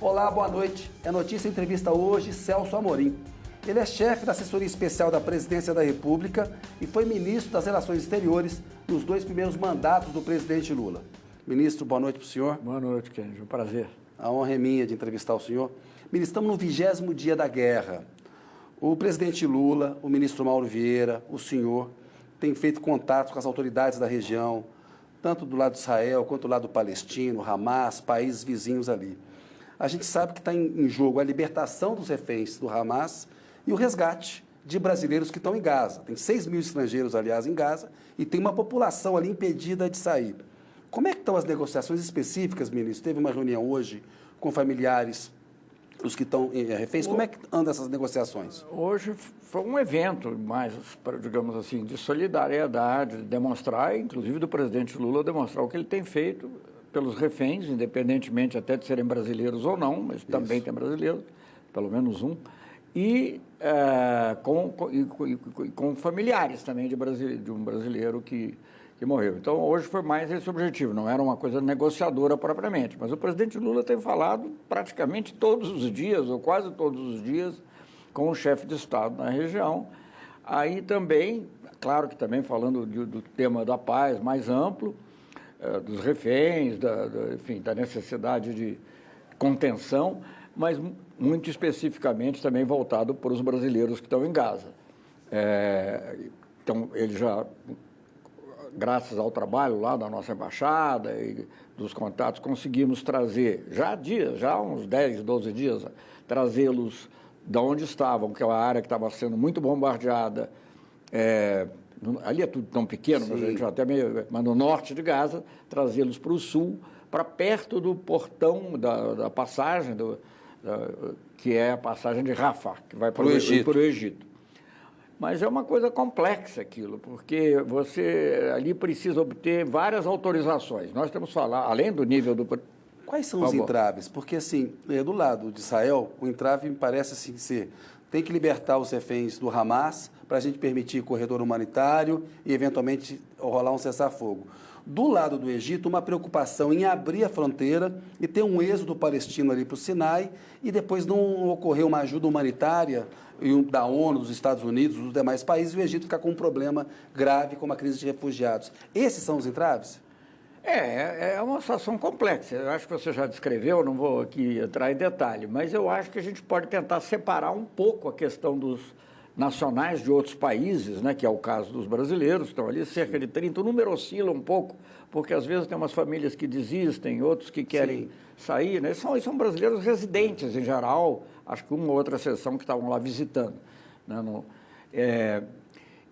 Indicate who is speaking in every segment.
Speaker 1: Olá, boa noite. É notícia entrevista hoje Celso Amorim. Ele é chefe da assessoria especial da Presidência da República e foi ministro das Relações Exteriores nos 2 primeiros mandatos do presidente Lula. Ministro, boa noite para o senhor.
Speaker 2: Boa noite, Kennedy. Um prazer.
Speaker 1: A honra é minha de entrevistar o senhor. Ministro, estamos no 20º dia da guerra. O presidente Lula, o ministro Mauro Vieira, o senhor, têm feito contatos com as autoridades da região, tanto do lado de Israel quanto do lado palestino, Hamas, países vizinhos ali. A gente sabe que está em jogo a libertação dos reféns do Hamas e o resgate de brasileiros que estão em Gaza. Tem 6 mil estrangeiros, aliás, em Gaza, e tem uma população ali impedida de sair. Como é que estão as negociações específicas, ministro? Teve uma reunião hoje com familiares dos que estão reféns. Como é que andam essas negociações?
Speaker 2: Hoje foi um evento mais, digamos assim, de solidariedade, de demonstrar, inclusive do presidente Lula, demonstrar o que ele tem feito pelos reféns, independentemente até de serem brasileiros ou não, mas também tem brasileiros, pelo menos um, e com familiares também de um brasileiro que morreu. Então, hoje foi mais esse objetivo, não era uma coisa negociadora propriamente, mas o presidente Lula tem falado praticamente todos os dias, ou quase todos os dias, com o chefe de Estado na região. Aí também, claro que também falando do tema da paz mais amplo, dos reféns, enfim, da necessidade de contenção, mas muito especificamente também voltado para os brasileiros que estão em Gaza. Então, ele já, graças ao trabalho lá da nossa embaixada e dos contatos, conseguimos trazer, já há uns 10, 12 dias, trazê-los de onde estavam, que é uma área que estava sendo muito bombardeada. Ali é tudo tão pequeno, mas a gente já até mas no norte de Gaza, trazê-los para o sul, para perto do portão da passagem, que é a passagem de Rafah, que vai para o Egito. Mas é uma coisa complexa aquilo, porque você ali precisa obter várias autorizações. Nós temos que falar, além do nível do...
Speaker 1: Quais são os entraves? Porque, assim, do lado de Israel, o entrave me parece assim ser... Tem que libertar os reféns do Hamas para a gente permitir corredor humanitário e, eventualmente, rolar um cessar-fogo. Do lado do Egito, uma preocupação em abrir a fronteira e ter um êxodo palestino ali para o Sinai e depois não ocorrer uma ajuda humanitária da ONU, dos Estados Unidos, dos demais países, e o Egito ficar com um problema grave, como a crise de refugiados. Esses são os entraves?
Speaker 2: É uma situação complexa. Eu acho que você já descreveu, não vou aqui entrar em detalhe, mas eu acho que a gente pode tentar separar um pouco a questão dos nacionais de outros países, né, que é o caso dos brasileiros, estão ali cerca de 30, o número oscila um pouco, porque às vezes tem umas famílias que desistem, outros que querem sair, né? São brasileiros residentes em geral, acho que uma ou outra exceção que estavam lá visitando. Né,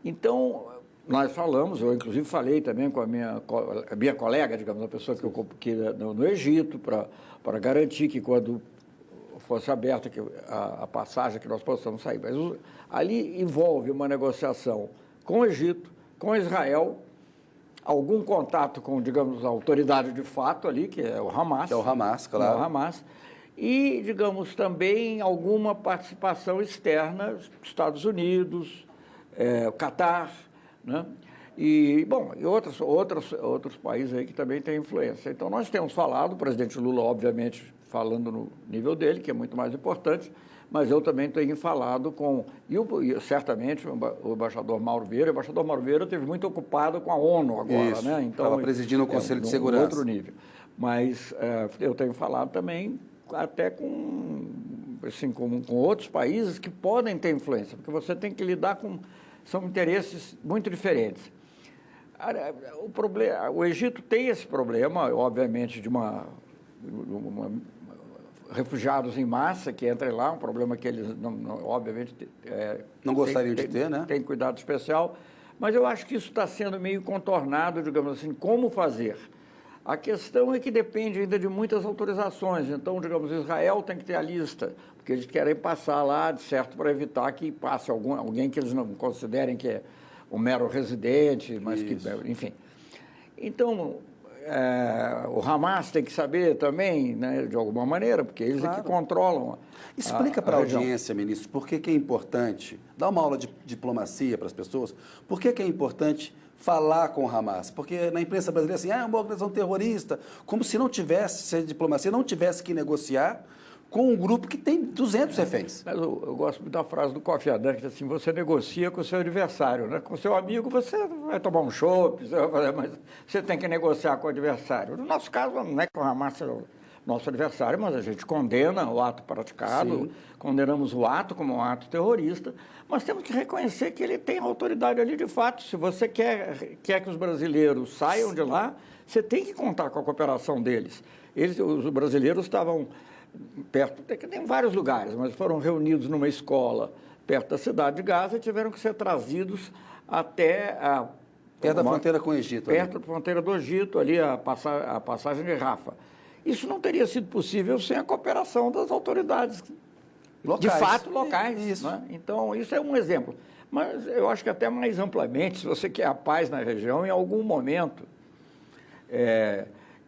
Speaker 2: então, nós falamos, eu inclusive falei também com a minha colega, digamos, a pessoa que no Egito, para garantir que quando fosse aberta a passagem, que nós possamos sair. Mas ali envolve uma negociação com o Egito, com Israel, algum contato com, digamos, a autoridade de fato ali, que é o Hamas.
Speaker 1: Que é o Hamas, claro.
Speaker 2: É o Hamas. E, digamos, também alguma participação externa, Estados Unidos, o Catar, né? E, bom, e outros países aí que também têm influência. Então, nós temos falado, o presidente Lula, obviamente, falando no nível dele, que é muito mais importante, mas eu também tenho falado com, e certamente, o embaixador Mauro Vieira. O embaixador Mauro Vieira esteve muito ocupado com a ONU agora,
Speaker 1: Isso,
Speaker 2: né? Então,
Speaker 1: estava presidindo o Conselho de Segurança.
Speaker 2: Outro nível. Mas eu tenho falado também até com outros países que podem ter influência, porque você tem que lidar com... São interesses muito diferentes. O Egito tem esse problema, obviamente, de refugiados em massa que entrem lá, um problema que eles, obviamente...
Speaker 1: não gostariam de ter, né?
Speaker 2: Tem cuidado especial, mas eu acho que isso está sendo meio contornado, digamos assim, como fazer. A questão é que depende ainda de muitas autorizações. Então, digamos, Israel tem que ter a lista, porque eles querem passar lá, de certo, para evitar que passe alguém que eles não considerem que é um mero residente, mas que, enfim. Então, o Hamas tem que saber também, né, de alguma maneira, porque eles é que controlam.
Speaker 1: Explica para a audiência, ministro, por que é importante, dá uma aula de diplomacia para as pessoas, por que é importante falar com o Hamas? Porque na imprensa brasileira, assim, é uma organização terrorista, como se não tivesse, se a diplomacia não tivesse que negociar com um grupo que tem 200 reféns.
Speaker 2: Mas eu gosto muito da frase do Kofi Annan, que diz assim, você negocia com o seu adversário, né? Com o seu amigo você vai tomar um chopp, mas você tem que negociar com o adversário. No nosso caso, não é que o Hamas seja o nosso adversário, mas a gente condena o ato praticado,
Speaker 1: Sim.
Speaker 2: condenamos o ato como um ato terrorista, mas temos que reconhecer que ele tem autoridade ali de fato. Se você quer que os brasileiros saiam de lá, você tem que contar com a cooperação deles. Os brasileiros estavam perto, tem vários lugares, mas foram reunidos numa escola perto da cidade de Gaza e tiveram que ser trazidos até
Speaker 1: Perto da fronteira com o Egito.
Speaker 2: perto da fronteira do Egito, ali a passagem de Rafa. Isso não teria sido possível sem a cooperação das autoridades,
Speaker 1: Locais.
Speaker 2: de fato, locais.
Speaker 1: Isso.
Speaker 2: Né? Então, isso é um exemplo. Mas eu acho que até mais amplamente, se você quer a paz na região, em algum momento,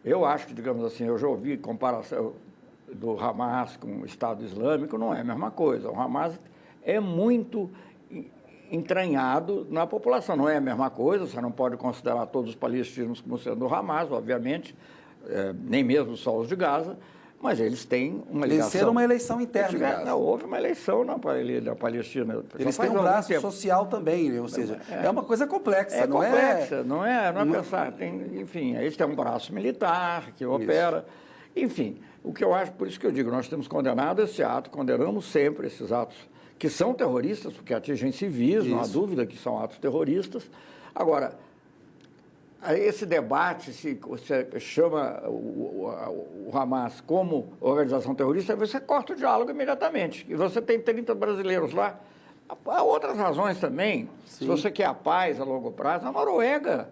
Speaker 2: eu acho que, digamos assim, eu já ouvi comparação do Hamas com o Estado Islâmico, não é a mesma coisa. O Hamas é muito entranhado na população, não é a mesma coisa, você não pode considerar todos os palestinos como sendo do Hamas, obviamente, nem mesmo só os de Gaza, mas eles têm uma ligação.
Speaker 1: Venceram uma eleição interna em Gaza.
Speaker 2: Não, houve uma eleição na Palestina.
Speaker 1: Eles têm um braço social também, ou seja, é uma coisa complexa,
Speaker 2: não é pensar. Enfim, eles têm um braço militar que opera. Enfim, o que eu acho, por isso que eu digo, nós temos condenado esse ato, condenamos sempre esses atos que são terroristas, porque atingem civis, não há dúvida que são atos terroristas. Agora, esse debate, se você chama o Hamas como organização terrorista, você corta o diálogo imediatamente. E você tem 30 brasileiros lá. Há outras razões também. Sim. Se você quer a paz a longo prazo, a Noruega.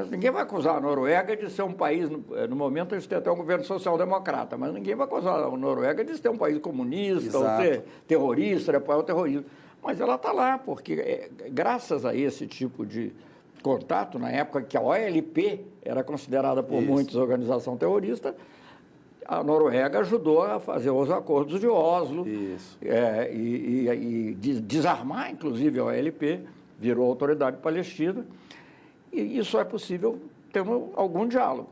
Speaker 2: Ninguém vai acusar a Noruega de ser um país, no momento eles têm até um governo social-democrata, mas ninguém vai acusar a Noruega de ser um país comunista, ou ser terrorista, de apoiar o terrorismo. Mas ela está lá, porque graças a esse tipo de contato, na época que a OLP era considerada por muitos organização terrorista, a Noruega ajudou a fazer os acordos de Oslo e desarmar, inclusive, a OLP, virou Autoridade Palestina. E isso é possível tendo algum diálogo.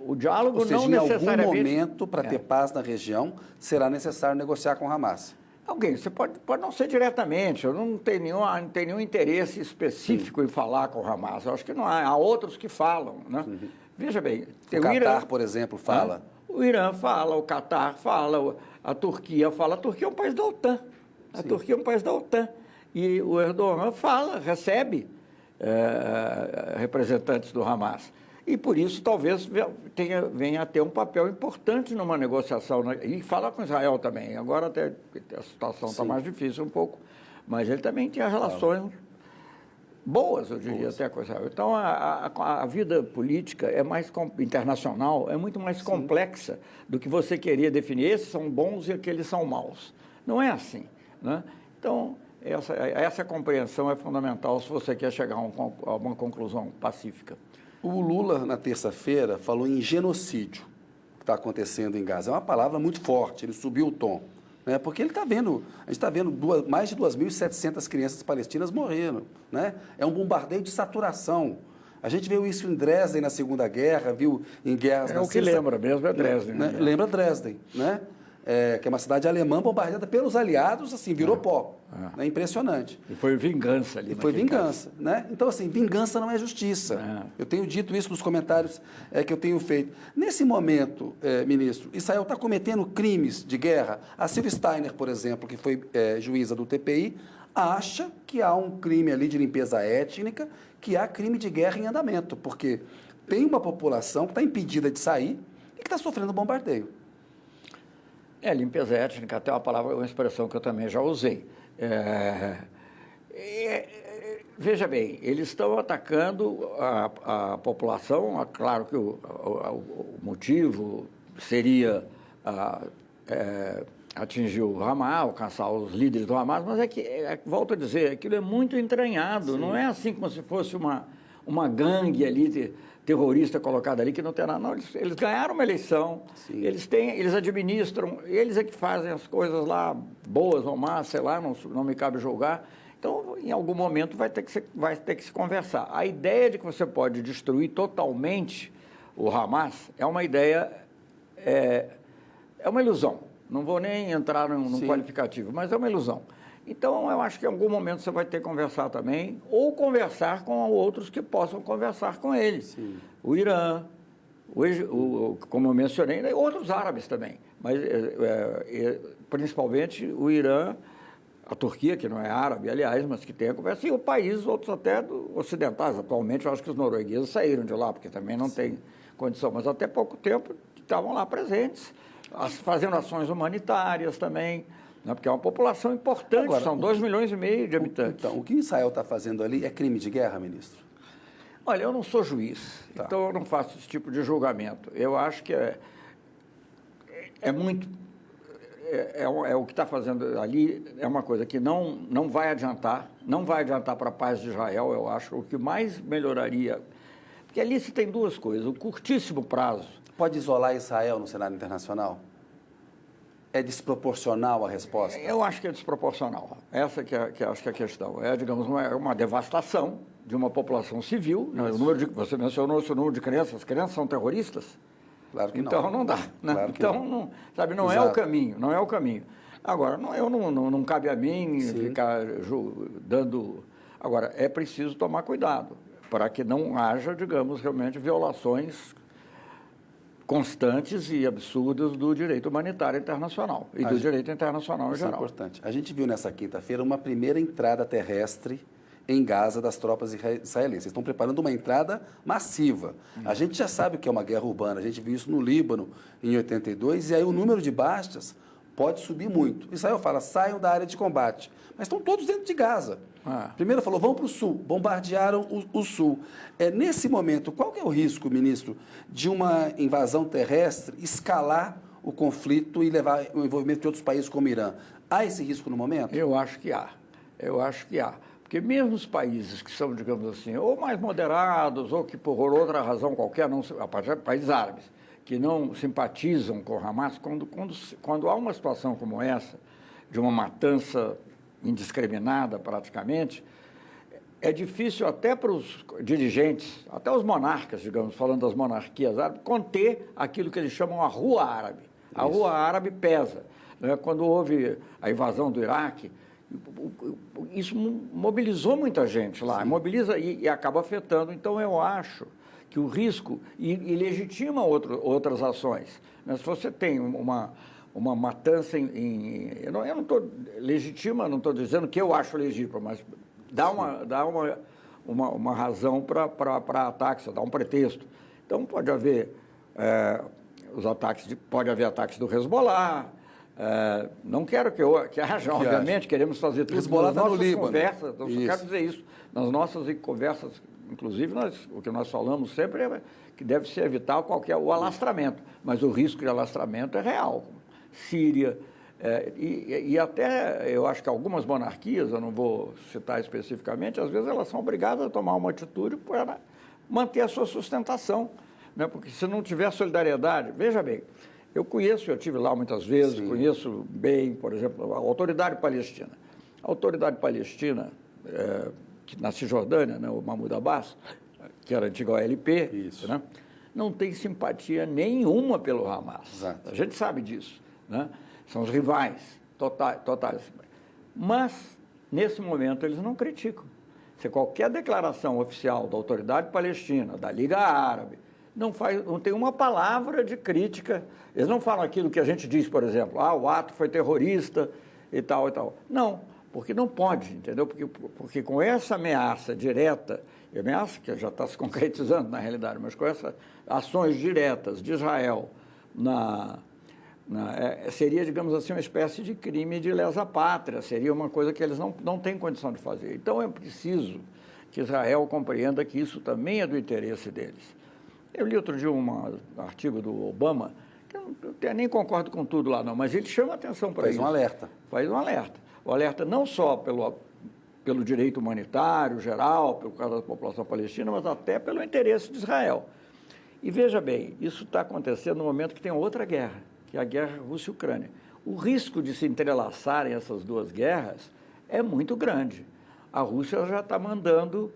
Speaker 2: O diálogo não necessariamente...
Speaker 1: em algum momento, para ter paz na região, será necessário negociar com o Hamas.
Speaker 2: Você pode não ser diretamente, eu não tenho nenhum interesse específico em falar com o Hamas. Eu acho que não há. Há outros que falam, né? Veja bem...
Speaker 1: O Catar, por exemplo, fala.
Speaker 2: O Irã fala, o Catar fala, a Turquia fala. A Turquia é um país da OTAN. A Turquia é um país da OTAN. E o Erdogan fala, recebe representantes do Hamas. E por isso talvez venha a ter um papel importante numa negociação. E fala com Israel também. Agora até a situação está mais difícil um pouco, mas ele também tinha relações boas, eu diria, até com Israel. Então a vida política internacional é muito mais complexa do que você queria definir. Esses são bons e aqueles são maus. Não é assim, né? Então... Essa compreensão é fundamental se você quer chegar a uma conclusão pacífica.
Speaker 1: O Lula, na terça-feira, falou em genocídio que está acontecendo em Gaza. É uma palavra muito forte, ele subiu o tom. Né? Porque ele está vendo, a gente está vendo mais de 2.700 crianças palestinas morrendo. Né? É um bombardeio de saturação. A gente viu isso em Dresden na Segunda Guerra, viu em guerras...
Speaker 2: O que lembra mesmo é Dresden.
Speaker 1: Né? Lembra Dresden, né? Que é uma cidade alemã bombardeada pelos aliados, assim, virou pó. É impressionante.
Speaker 2: E foi vingança ali.
Speaker 1: E foi vingança, né? Então, assim, vingança não é justiça. Eu tenho dito isso nos comentários que eu tenho feito. Nesse momento, ministro, Israel está cometendo crimes de guerra. A Silvia Steiner, por exemplo, que foi juíza do TPI, acha que há um crime ali de limpeza étnica, que há crime de guerra em andamento, porque tem uma população que está impedida de sair e que está sofrendo bombardeio.
Speaker 2: Limpeza étnica, até uma expressão que eu também já usei. Veja bem, eles estão atacando a população, claro que o motivo seria atingir o Hamas, alcançar os líderes do Hamas, mas volto a dizer, aquilo é muito entranhado, não é assim como se fosse uma gangue ali terrorista colocada ali que não terá, não. Eles ganharam uma eleição, eles administram, eles é que fazem as coisas lá, boas ou más, sei lá, não me cabe julgar. Então, em algum momento vai ter que se conversar. A ideia de que você pode destruir totalmente o Hamas é uma ideia, é uma ilusão. Não vou nem entrar num qualificativo, mas é uma ilusão. Então, eu acho que em algum momento você vai ter que conversar também, ou conversar com outros que possam conversar com eles.
Speaker 1: Sim.
Speaker 2: O Irã, como eu mencionei, e outros árabes também, mas principalmente o Irã, a Turquia, que não é árabe, aliás, mas que tem a conversa, e o país, outros até ocidentais. Atualmente, eu acho que os noruegueses saíram de lá, porque também não tem condição, mas até pouco tempo estavam lá presentes, fazendo ações humanitárias também, né, porque é uma população importante. Agora, são 2,5 milhões de habitantes.
Speaker 1: Então, o que Israel está fazendo ali é crime de guerra, ministro?
Speaker 2: Olha, eu não sou juiz, então eu não faço esse tipo de julgamento. Eu acho que o que está fazendo ali é uma coisa que não vai adiantar para a paz de Israel, eu acho. O que mais melhoraria, porque ali se tem duas coisas, o curtíssimo prazo.
Speaker 1: Pode isolar Israel no cenário internacional? É desproporcional a resposta?
Speaker 2: Eu acho que é desproporcional. Essa que acho que é a questão. É, digamos, uma devastação de uma população civil. Né? Você mencionou o número de crianças. As crianças são terroristas?
Speaker 1: Claro que
Speaker 2: então, não dá. Né?
Speaker 1: Claro que
Speaker 2: então, não, sabe, não é o caminho. Não é o caminho. Agora, não cabe a mim ficar dando... Agora, é preciso tomar cuidado para que não haja, digamos, realmente violações constantes e absurdas do direito humanitário internacional e do direito internacional em geral.
Speaker 1: Isso é importante. A gente viu nessa quinta-feira uma primeira entrada terrestre em Gaza das tropas israelenses. Estão preparando uma entrada massiva. A gente já sabe o que é uma guerra urbana. A gente viu isso no Líbano em 82 e aí o número de baixas pode subir muito. Israel fala, saiam da área de combate. Mas estão todos dentro de Gaza. Primeiro falou, vão para o sul, bombardearam o sul. Nesse momento, qual que é o risco, ministro, de uma invasão terrestre escalar o conflito e levar o envolvimento de outros países como o Irã? Há esse risco no momento?
Speaker 2: Eu acho que há. Porque mesmo os países que são, digamos assim, ou mais moderados, ou que por outra razão qualquer, países árabes, que não simpatizam com o Hamas, quando há uma situação como essa, de uma matança indiscriminada praticamente, é difícil até para os dirigentes, até os monarcas, digamos, falando das monarquias árabes, conter aquilo que eles chamam a rua árabe. A rua árabe pesa. Né? Quando houve a invasão do Iraque, isso mobilizou muita gente lá, mobiliza e acaba afetando. Então, eu acho que o risco, e legitima outras ações. Né? Se você tem uma matança eu não estou legitima, não estou dizendo que eu acho legítimo, mas dá uma razão para ataques, dá um pretexto. Então, pode haver pode haver ataques do Hezbollah. Não quero que haja, obviamente, queremos fazer tudo nas nossas conversas, não quero dizer isso. Nas nossas conversas, inclusive, o que nós falamos sempre é que deve se evitar o alastramento, mas o risco de alastramento é real. Síria, e até eu acho que algumas monarquias, eu não vou citar especificamente, às vezes elas são obrigadas a tomar uma atitude para manter a sua sustentação, né? Porque se não tiver solidariedade, veja bem, eu estive lá muitas vezes, conheço bem, por exemplo, a Autoridade Palestina. A Autoridade Palestina, na Cisjordânia, né, o Mahmoud Abbas, que era a antiga OLP, né, não tem simpatia nenhuma pelo Hamas.
Speaker 1: Exato.
Speaker 2: A gente sabe disso. Né? São os rivais totais. Mas, nesse momento, eles não criticam. Se qualquer declaração oficial da Autoridade Palestina, da Liga Árabe, não tem uma palavra de crítica. Eles não falam aquilo que a gente diz, por exemplo, o ato foi terrorista e tal e tal. Não, porque não pode, entendeu? Porque com essa ameaça direta, ameaça que já está se concretizando na realidade, mas com essas ações diretas de Israel seria, digamos assim, uma espécie de crime de lesa pátria, seria uma coisa que eles não têm condição de fazer. Então, é preciso que Israel compreenda que isso também é do interesse deles. Eu li outro dia um artigo do Obama, que eu nem concordo com tudo lá não, mas ele chama atenção para isso.
Speaker 1: Faz um alerta.
Speaker 2: Faz um alerta. O alerta não só pelo direito humanitário geral, pelo caso da população palestina, mas até pelo interesse de Israel. E veja bem, isso está acontecendo no momento que tem outra guerra, que é a guerra Rússia-Ucrânia. O risco de se entrelaçarem essas duas guerras é muito grande. A Rússia já está mandando,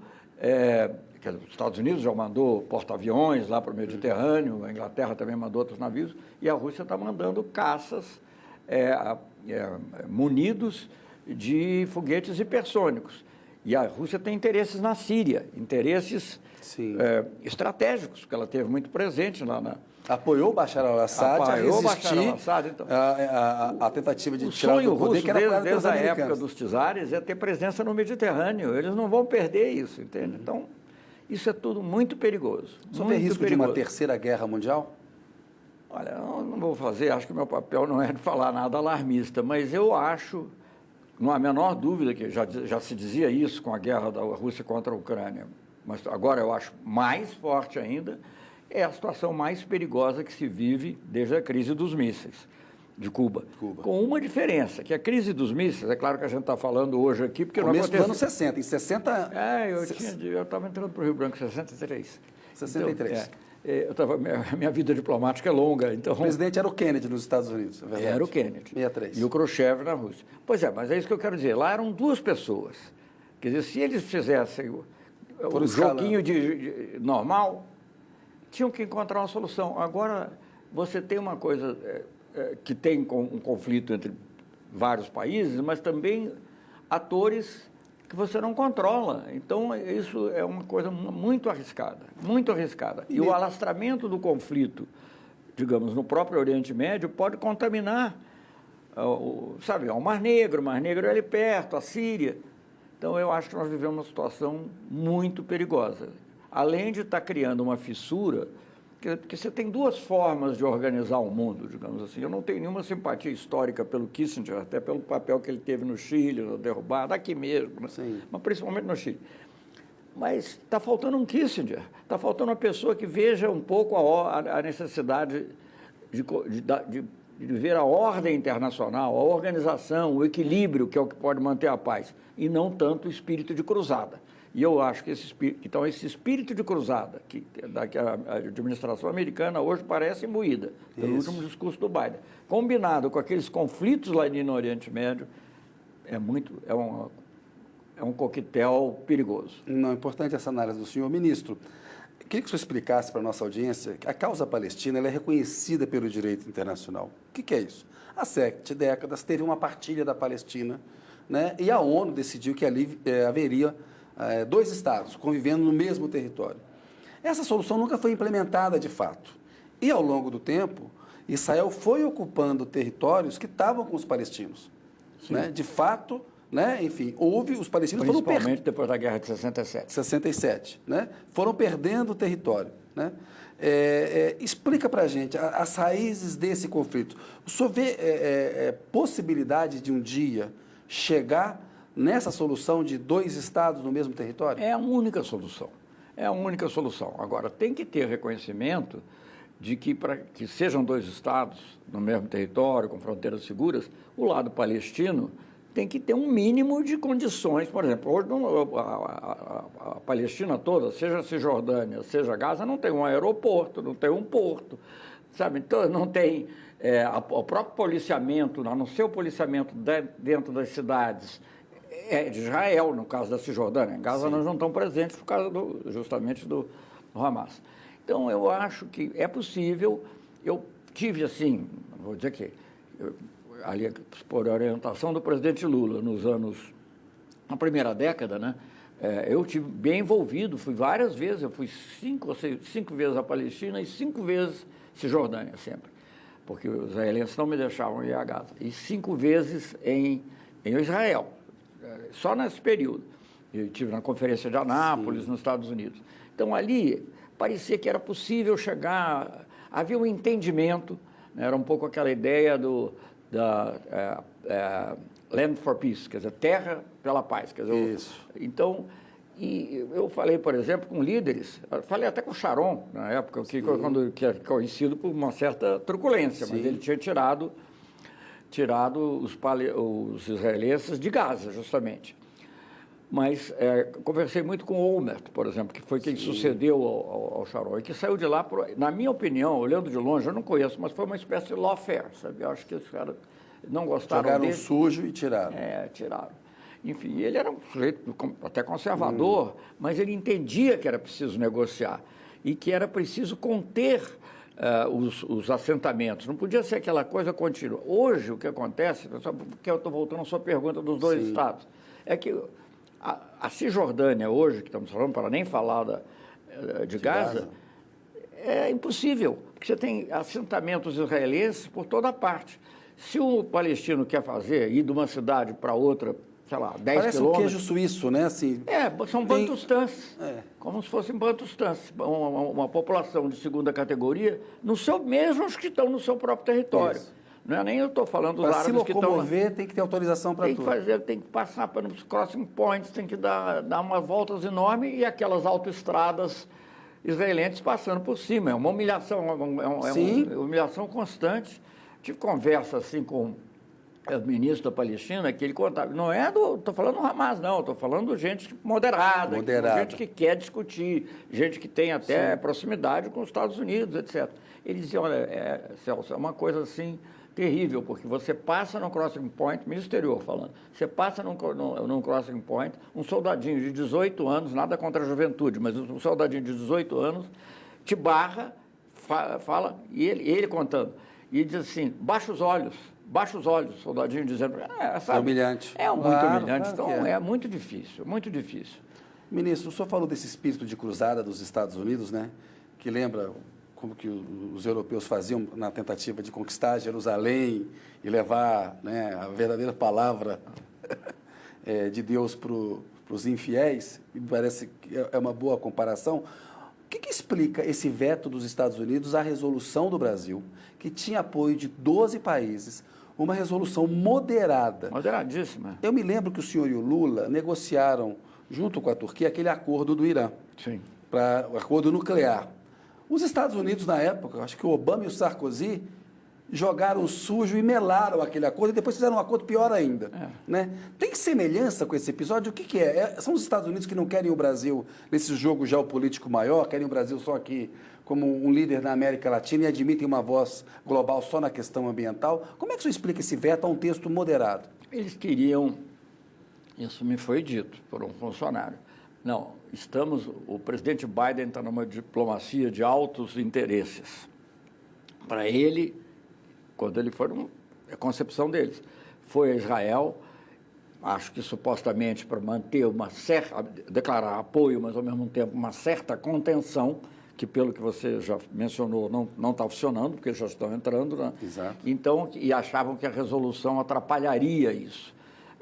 Speaker 2: os Estados Unidos já mandou porta-aviões lá para o Mediterrâneo, a Inglaterra também mandou outros navios, e a Rússia está mandando caças munidos de foguetes hipersônicos. E a Rússia tem interesses na Síria, interesses estratégicos, porque ela teve muito presente lá na...
Speaker 1: Apoiou Bashar al-Assad a resistir
Speaker 2: então.
Speaker 1: a tentativa de tirar
Speaker 2: do
Speaker 1: poder,
Speaker 2: russo,
Speaker 1: que era apoiado pelos
Speaker 2: desde a época
Speaker 1: americanos.
Speaker 2: dos czares, é ter presença no Mediterrâneo. Eles não vão perder isso, entende? Então, isso é tudo muito perigoso.
Speaker 1: O senhor vê risco de uma terceira guerra mundial?
Speaker 2: Olha, eu não vou fazer, acho que meu papel não é de falar nada alarmista, mas eu acho, não há a menor dúvida que já se dizia isso com a guerra da Rússia contra a Ucrânia, mas agora eu acho mais forte ainda, é a situação mais perigosa que se vive desde a crise dos mísseis de Cuba. Com uma diferença, que a crise dos mísseis, é claro que a gente está falando hoje aqui, porque
Speaker 1: começo
Speaker 2: não aconteceu...
Speaker 1: dos anos 60, em 60...
Speaker 2: eu estava entrando para o Rio Branco em 63.
Speaker 1: 63.
Speaker 2: Então, minha vida diplomática é longa, então...
Speaker 1: O presidente era o Kennedy nos Estados Unidos, é verdade?
Speaker 2: Era o Kennedy.
Speaker 1: 63.
Speaker 2: E o Khrushchev na Rússia. Pois é, mas é isso que eu quero dizer. Lá eram duas pessoas. Quer dizer, se eles fizessem o joguinho normal, tinham que encontrar uma solução. Agora, você tem uma coisa que tem um conflito entre vários países, mas também atores que você não controla. Então, isso é uma coisa muito arriscada, muito arriscada. E o alastramento do conflito, digamos, no próprio Oriente Médio, pode contaminar, o Mar Negro é ali perto, a Síria. Então, eu acho que nós vivemos uma situação muito perigosa. Além de estar criando uma fissura, porque você tem duas formas de organizar o mundo, digamos assim. Eu não tenho nenhuma simpatia histórica pelo Kissinger, até pelo papel que ele teve no Chile, na derrubada, aqui mesmo, né? Mas principalmente no Chile. Mas está faltando um Kissinger, está faltando uma pessoa que veja um pouco a necessidade de ver a ordem internacional, a organização, o equilíbrio, que é o que pode manter a paz, e não tanto o espírito de cruzada. E eu acho que esse espírito de cruzada, que a administração americana hoje parece imbuída, pelo último discurso do Biden, combinado com aqueles conflitos lá no Oriente Médio, é um coquetel perigoso.
Speaker 1: Não, é importante essa análise do senhor. Ministro, queria que o senhor explicasse para a nossa audiência que a causa palestina ela é reconhecida pelo direito internacional. O que é isso? Há 7 décadas teve uma partilha da Palestina, né, e a ONU decidiu que ali haveria 2 estados convivendo no mesmo território. Essa solução nunca foi implementada de fato. E, ao longo do tempo, Israel foi ocupando territórios que estavam com os palestinos. Né? De fato, né? Enfim, os palestinos foram perdendo...
Speaker 2: Principalmente depois da Guerra de 67.
Speaker 1: 67, né? Foram perdendo o território. Né? Explica para a gente as raízes desse conflito. O senhor vê possibilidade de um dia chegar nessa solução de 2 estados no mesmo território?
Speaker 2: É a única solução. É a única solução. Agora, tem que ter reconhecimento de que, para que sejam 2 estados no mesmo território, com fronteiras seguras, o lado palestino tem que ter um mínimo de condições. Por exemplo, hoje a Palestina toda, seja a Cisjordânia, seja a Gaza, não tem um aeroporto, não tem um porto, sabe? Então, não tem o próprio policiamento, a não ser o policiamento dentro das cidades, de Israel, no caso da Cisjordânia. Em Gaza nós não estamos presentes por causa justamente do Hamas. Então, eu acho que é possível. Eu tive, assim, vou dizer que, ali, por orientação do presidente Lula, na primeira década, né, eu tive bem envolvido, fui várias vezes, eu fui 5 vezes à Palestina e 5 vezes Cisjordânia, sempre, porque os israelenses não me deixavam ir a Gaza, e 5 vezes em Israel. Só nesse período. Eu estive na Conferência de Anápolis, nos Estados Unidos. Então, ali, parecia que era possível chegar... Havia um entendimento, né, era um pouco aquela ideia da Land for Peace, quer dizer, terra pela paz. Quer dizer,
Speaker 1: isso.
Speaker 2: Então, e eu falei, por exemplo, com líderes, falei até com o Sharon, na época, que é conhecido por uma certa truculência, mas ele tinha tirado os israelenses de Gaza, justamente. Mas conversei muito com o Olmert, por exemplo, que foi quem sucedeu ao Sharon, e que saiu de lá, na minha opinião, olhando de longe, eu não conheço, mas foi uma espécie de lawfare, sabe? Eu acho que os caras não gostaram
Speaker 1: dele.
Speaker 2: Jogaram
Speaker 1: sujo e tiraram.
Speaker 2: Tiraram. Enfim, ele era um sujeito até conservador, mas ele entendia que era preciso negociar e que era preciso conter os assentamentos. Não podia ser aquela coisa contínua. Hoje, o que acontece, porque eu estou voltando à sua pergunta dos dois
Speaker 1: Sim.
Speaker 2: estados, é que a Cisjordânia hoje, que estamos falando, para nem falar de Gaza, é impossível, porque você tem assentamentos israelenses por toda parte. Se o palestino quer ir de uma cidade para outra, sei lá, 10
Speaker 1: Parece
Speaker 2: quilômetros...
Speaker 1: um queijo suíço, né? Assim,
Speaker 2: são bantustãs,
Speaker 1: É.
Speaker 2: como se fossem bantustãs, uma população de segunda categoria, mesmo os que estão no seu próprio território.
Speaker 1: Isso.
Speaker 2: Não é nem eu estou falando dos
Speaker 1: para se
Speaker 2: árabes que estão lá.
Speaker 1: locomover, tem que ter autorização para
Speaker 2: Tem
Speaker 1: tudo.
Speaker 2: tem que passar pelos crossing points, tem que dar umas voltas enormes e aquelas autoestradas israelenses passando por cima. É uma humilhação,
Speaker 1: Sim.
Speaker 2: uma humilhação constante. Tive conversa assim com o ministro da Palestina, que ele contava, não é estou falando do Hamas, não, estou falando de gente moderada, gente que quer discutir, gente que tem até proximidade com os Estados Unidos, etc. Ele dizia, olha, Celso, é uma coisa assim terrível, porque você passa no crossing point, ministro exterior falando, você passa num crossing point, um soldadinho de 18 anos, nada contra a juventude, mas um soldadinho de 18 anos te barra, fala, e ele contando, e diz assim, baixa os olhos, soldadinho dizendo, sabe?
Speaker 1: É humilhante.
Speaker 2: Muito
Speaker 1: Claro,
Speaker 2: humilhante,
Speaker 1: claro
Speaker 2: então
Speaker 1: que
Speaker 2: é muito difícil, muito difícil.
Speaker 1: Ministro, o senhor falou desse espírito de cruzada dos Estados Unidos, né? Que lembra como que os europeus faziam na tentativa de conquistar Jerusalém e levar, né, a verdadeira palavra de Deus para os infiéis. Me parece que é uma boa comparação. O que explica esse veto dos Estados Unidos à resolução do Brasil, que tinha apoio de 12 países, uma resolução moderada?
Speaker 2: Moderadíssima.
Speaker 1: Eu me lembro que o senhor e o Lula negociaram, junto com a Turquia, aquele acordo do Irã, para o acordo nuclear. Os Estados Unidos, na época, acho que o Obama e o Sarkozy jogaram sujo e melaram aquele acordo e depois fizeram um acordo pior ainda. Né? Tem semelhança com esse episódio? O que é? São os Estados Unidos que não querem o Brasil nesse jogo geopolítico maior, querem o Brasil só aqui como um líder na América Latina e admitem uma voz global só na questão ambiental? Como é que o senhor explica esse veto a um texto moderado?
Speaker 2: Eles queriam, isso me foi dito por um funcionário, não, o presidente Biden está numa diplomacia de altos interesses. Para ele, quando ele foi, a concepção deles, foi a Israel, acho que supostamente para manter declarar apoio, mas ao mesmo tempo uma certa contenção, que pelo que você já mencionou não está funcionando, porque eles já estão entrando, né?
Speaker 1: Exato.
Speaker 2: Então, e achavam que a resolução atrapalharia isso.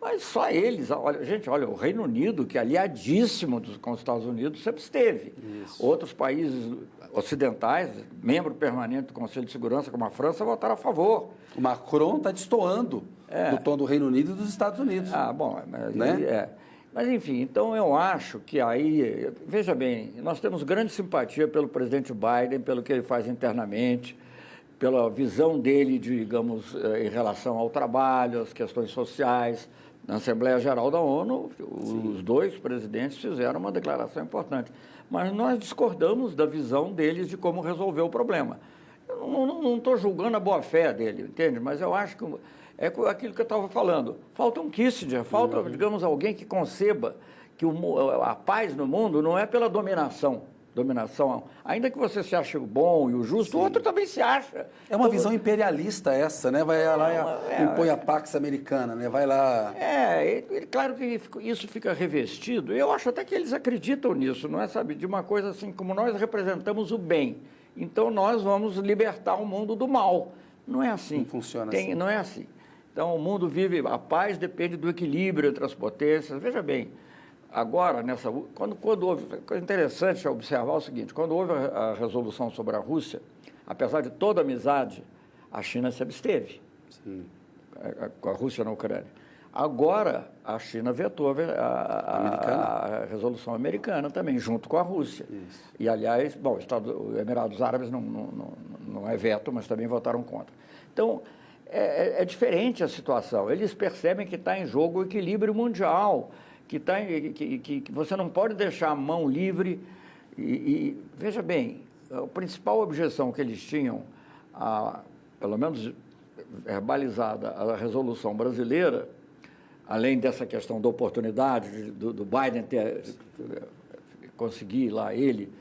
Speaker 2: Mas só eles, olha, o Reino Unido, que é aliadíssimo com os Estados Unidos, sempre esteve.
Speaker 1: Isso.
Speaker 2: Outros países ocidentais, membro permanente do Conselho de Segurança, como a França, votaram a favor.
Speaker 1: O Macron está destoando do tom do Reino Unido e dos Estados Unidos.
Speaker 2: Mas, enfim, então eu acho que aí, veja bem, nós temos grande simpatia pelo presidente Biden, pelo que ele faz internamente, pela visão dele, digamos, em relação ao trabalho, às questões sociais. Na Assembleia Geral da ONU, os dois presidentes fizeram uma declaração importante. Mas nós discordamos da visão deles de como resolver o problema. Eu não estou julgando a boa-fé dele, entende? Mas eu acho que é aquilo que eu estava falando. Falta um Kissinger, falta, digamos, alguém que conceba que a paz no mundo não é pela dominação, ainda que você se ache o bom e o justo, o outro também se acha.
Speaker 1: É uma visão imperialista essa, né? Vai lá e impõe a Pax Americana, né? Vai lá...
Speaker 2: Claro que isso fica revestido, eu acho até que eles acreditam nisso, não é, sabe, de uma coisa assim, como nós representamos o bem, então nós vamos libertar o mundo do mal. Não é assim.
Speaker 1: Não funciona assim.
Speaker 2: Não é assim. Então, o mundo vive, a paz depende do equilíbrio entre as potências. Veja bem, agora, quando houve, coisa interessante é observar o seguinte, quando houve a resolução sobre a Rússia, apesar de toda a amizade, a China se absteve.
Speaker 1: Sim.
Speaker 2: Com a Rússia na Ucrânia. Agora, a China vetou a resolução americana também, junto com a Rússia.
Speaker 1: Isso.
Speaker 2: E, aliás, os Emirados Árabes não é veto, mas também votaram contra. Então, é diferente a situação. Eles percebem que está em jogo o equilíbrio mundial, que você não pode deixar a mão livre. Veja bem, a principal objeção que eles tinham, pelo menos verbalizada, a resolução brasileira, além dessa questão da oportunidade do Biden conseguir lá, ele,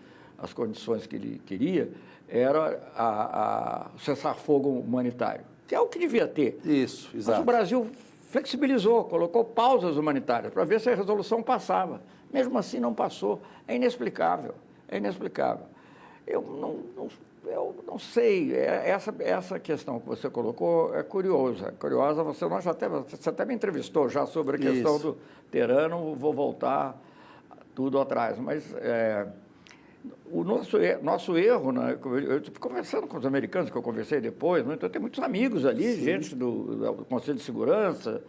Speaker 2: as condições que ele queria, era o cessar-fogo humanitário, que é o que devia ter.
Speaker 1: Isso,
Speaker 2: Mas
Speaker 1: exato.
Speaker 2: o Brasil flexibilizou, colocou pausas humanitárias para ver se a resolução passava. Mesmo assim, não passou. É inexplicável, é inexplicável. Eu não sei, essa questão que você colocou é curiosa. Você até me entrevistou já sobre a questão
Speaker 1: Isso.
Speaker 2: do Terano, vou voltar tudo atrás, mas o nosso erro, né, eu estou conversando com os americanos, que eu conversei depois, né, então tem muitos amigos ali,
Speaker 1: Sim.
Speaker 2: gente do Conselho de Segurança,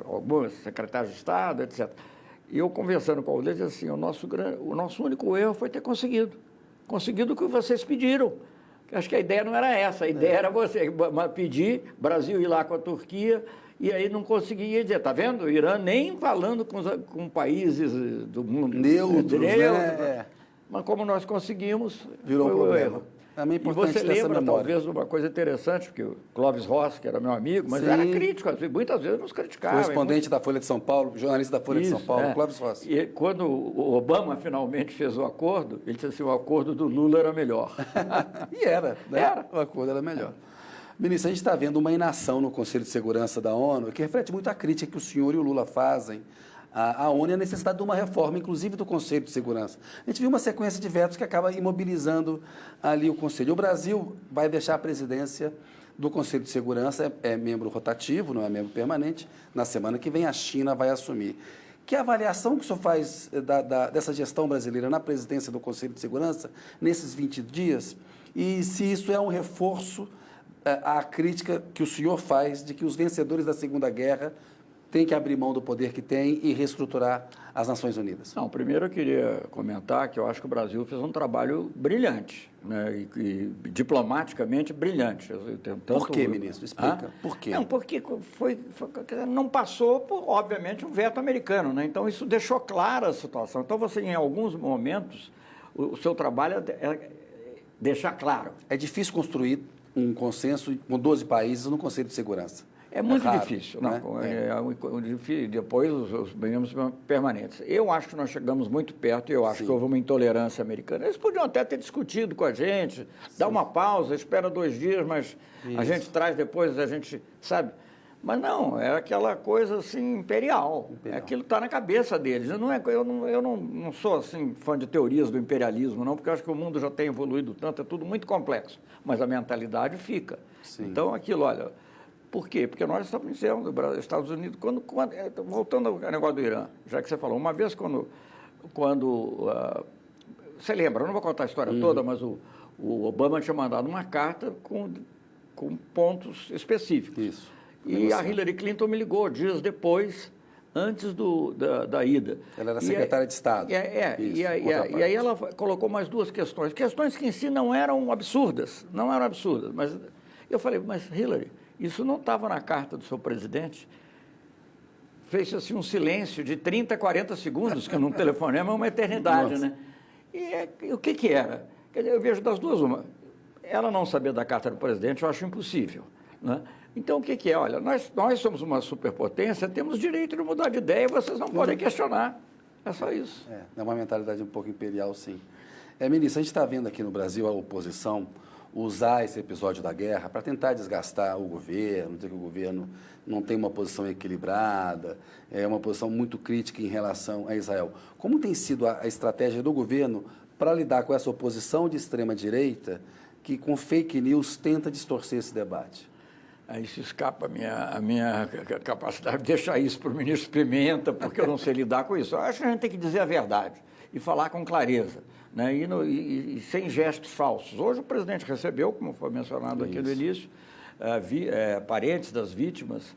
Speaker 2: alguns secretários de Estado, etc. E eu conversando com eles, assim, o nosso único erro foi ter conseguido o que vocês pediram. Acho que a ideia não era essa, a ideia era você pedir, Brasil ir lá com a Turquia, e aí não conseguia dizer, está vendo? O Irã nem falando com países do mundo
Speaker 1: Neutros, né?
Speaker 2: Mas como nós conseguimos,
Speaker 1: Virou
Speaker 2: foi
Speaker 1: um
Speaker 2: o
Speaker 1: problema.
Speaker 2: erro.
Speaker 1: Também é
Speaker 2: E
Speaker 1: importante
Speaker 2: você
Speaker 1: ter essa
Speaker 2: lembra,
Speaker 1: memória.
Speaker 2: talvez, de uma coisa interessante, porque o Clóvis Rossi, que era meu amigo, mas
Speaker 1: Sim.
Speaker 2: era crítico, muitas vezes nos criticava.
Speaker 1: Correspondente da Folha de São Paulo, jornalista da Folha de São Paulo, Clóvis Rossi.
Speaker 2: E quando o Obama finalmente fez o acordo, ele disse assim, o acordo do Lula era melhor.
Speaker 1: E era, né?
Speaker 2: Era.
Speaker 1: O acordo era melhor. Ministro, a gente está vendo uma inação no Conselho de Segurança da ONU que reflete muito a crítica que o senhor e o Lula fazem à ONU e a necessidade de uma reforma, inclusive do Conselho de Segurança. A gente viu uma sequência de vetos que acaba imobilizando ali o Conselho. O Brasil vai deixar a presidência do Conselho de Segurança, é membro rotativo, não é membro permanente. Na semana que vem a China vai assumir. Que avaliação que o senhor faz dessa gestão brasileira na presidência do Conselho de Segurança nesses 20 dias? E se isso é um reforço à crítica que o senhor faz de que os vencedores da Segunda Guerra têm que abrir mão do poder que têm e reestruturar as Nações Unidas?
Speaker 2: Não, primeiro eu queria comentar que eu acho que o Brasil fez um trabalho brilhante, né, e diplomaticamente brilhante.
Speaker 1: Por quê, ministro? Explica. Por quê?
Speaker 2: Não, porque não passou por, obviamente, um veto americano, né? Então isso deixou clara a situação. Então você, em alguns momentos, o seu trabalho é deixar claro.
Speaker 1: É difícil construir um consenso com 12 países no Conselho de Segurança.
Speaker 2: É muito
Speaker 1: raro,
Speaker 2: difícil,
Speaker 1: né?
Speaker 2: Depois os membros permanentes. Eu acho que nós chegamos muito perto e eu acho
Speaker 1: Sim.
Speaker 2: que houve uma intolerância americana. Eles podiam até ter discutido com a gente, dar uma pausa, espera 2 dias, mas a gente traz depois, a gente, sabe? Mas não, é aquela coisa assim imperial. Aquilo está na cabeça deles. Eu não sou assim fã de teorias do imperialismo, não, porque eu acho que o mundo já tem evoluído tanto, é tudo muito complexo. Mas a mentalidade fica.
Speaker 1: Sim.
Speaker 2: Então aquilo, olha, por quê? Porque nós estamos dizendo, os Estados Unidos, voltando ao negócio do Irã, já que você falou, uma vez quando você lembra, eu não vou contar a história toda, mas o Obama tinha mandado uma carta com pontos específicos.
Speaker 1: Isso.
Speaker 2: E a Hillary Clinton me ligou dias depois, antes da ida.
Speaker 1: Ela era secretária de Estado.
Speaker 2: Isso, e aí ela colocou mais 2 questões. Questões que em si não eram absurdas, mas eu falei, mas Hillary, isso não estava na carta do seu presidente? Fez assim um silêncio de 30, 40 segundos, que num telefonema é uma eternidade, né? E o que era? Quer dizer, eu vejo das duas uma. Ela não saber da carta do presidente, eu acho impossível, né? Então, o que é? Olha, nós somos uma superpotência, temos direito de mudar de ideia, vocês não podem questionar. É só isso.
Speaker 1: É uma mentalidade um pouco imperial, sim. Ministro, a gente está vendo aqui no Brasil a oposição usar esse episódio da guerra para tentar desgastar o governo, dizer que o governo não tem uma posição equilibrada, é uma posição muito crítica em relação a Israel. Como tem sido a estratégia do governo para lidar com essa oposição de extrema-direita que, com fake news, tenta distorcer esse debate?
Speaker 2: Aí se escapa a minha capacidade de deixar isso para o ministro Pimenta, porque eu não sei lidar com isso. Eu acho que a gente tem que dizer a verdade e falar com clareza, né? E sem gestos falsos. Hoje o presidente recebeu, como foi mencionado aqui no início, parentes das vítimas